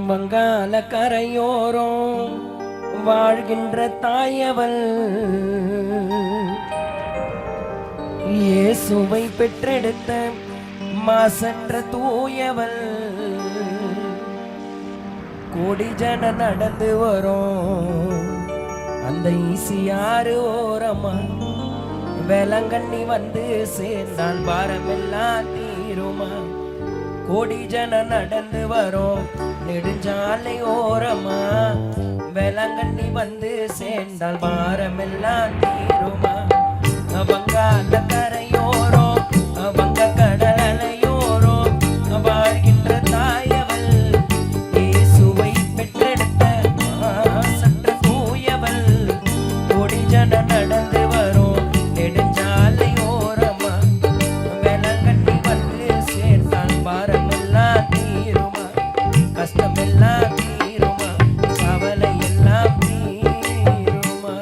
வங்காள கரையோரம் வாழ்கின்ற தாயவள் இயேசுவை பெற்றெடுத்த மாசற்ற தூயவள் கோடி ஜன நடந்து வரும் அந்த ஈசியாறு ஓரமா வேளங்கண்ணி வந்து சேர்ந்தால் பாரமெல்லாம் தீருமா. கோடி ஜன நடந்து வரும் நெடுஞ்சாலை ஓரமா வேளங்கண்ணி வந்து சேர்ந்தால் பாரமெல்லாம் தீருமா. வங்காள கரையோரம் வங்க கடல் அலையோரம் வாழ்கின்ற தாயவள் இயேசுவை பெற்றெடுத்த மாசற்ற தூயவள் கோடி ஜன நடந்து வரும் நெடுஞ்சாலை ஓரமா வேளங்கண்ணி வந்து சேர்ந்தால் பாரமெல்லாம் தீருமா. கஷ்டமெல்லாம் தீருமா, கவலை எல்லாம் தீருமா.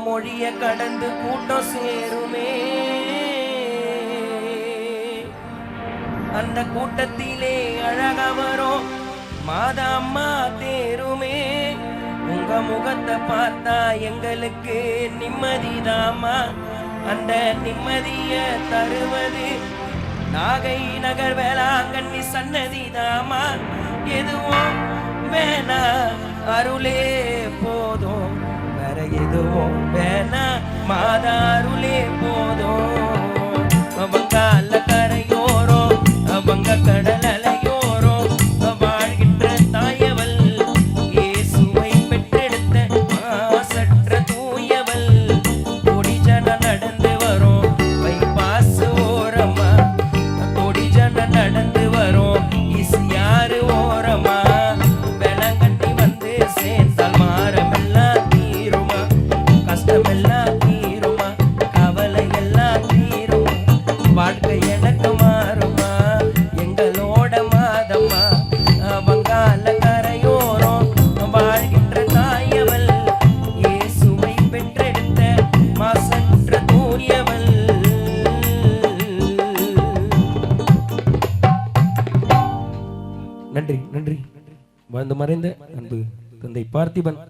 மொழிய கடந்து கூட்டம் சேருமே, அந்த கூட்டத்திலே அழகா வரும் மாதம்மா தேருமே. உங்க முகத்தை பார்த்தா எங்களுக்கு நிம்மதிதாமா. அந்த நிம்மதிய தருவது நாகை நகர் வேளாங்கண்ணி சன்னதிதாமா. எதுவும் வேணா அருளே போதும், வேற எதுவும் வேணா மாதா அருளே போதும். வங்காள கரையோரம் வங்க கடல் அலையோரம் வாழ்கின்ற தாயவள், இயேசுவை பெற்றெடுத்த மாசற்ற தூயவள். கோடி ஜன நடந்து வரும் பைபாஸ் ஓரமா, கோடி ஜன நடந்து வரும் ஈசியாறு ஓரமா. வேளாங்கண்ணி வந்து சேர்ந்தால் மாறமெல்லாம் தீருமா, கஷ்டமெல்லாம் தீருமா, கவலை எல்லாம் தீருமா, வாழ்க்கை எனக்கு மாறுமா, எங்களோட மாதம்மா. வங்காள கரையோரம் வாழ்கின்ற தாயவள், இயேசுவை பெற்றெடுத்த மாசற்ற தூயவள். நன்றி நன்றி. வாழ்ந்து மறைந்த அன்பு தந்தை பார்த்திபன்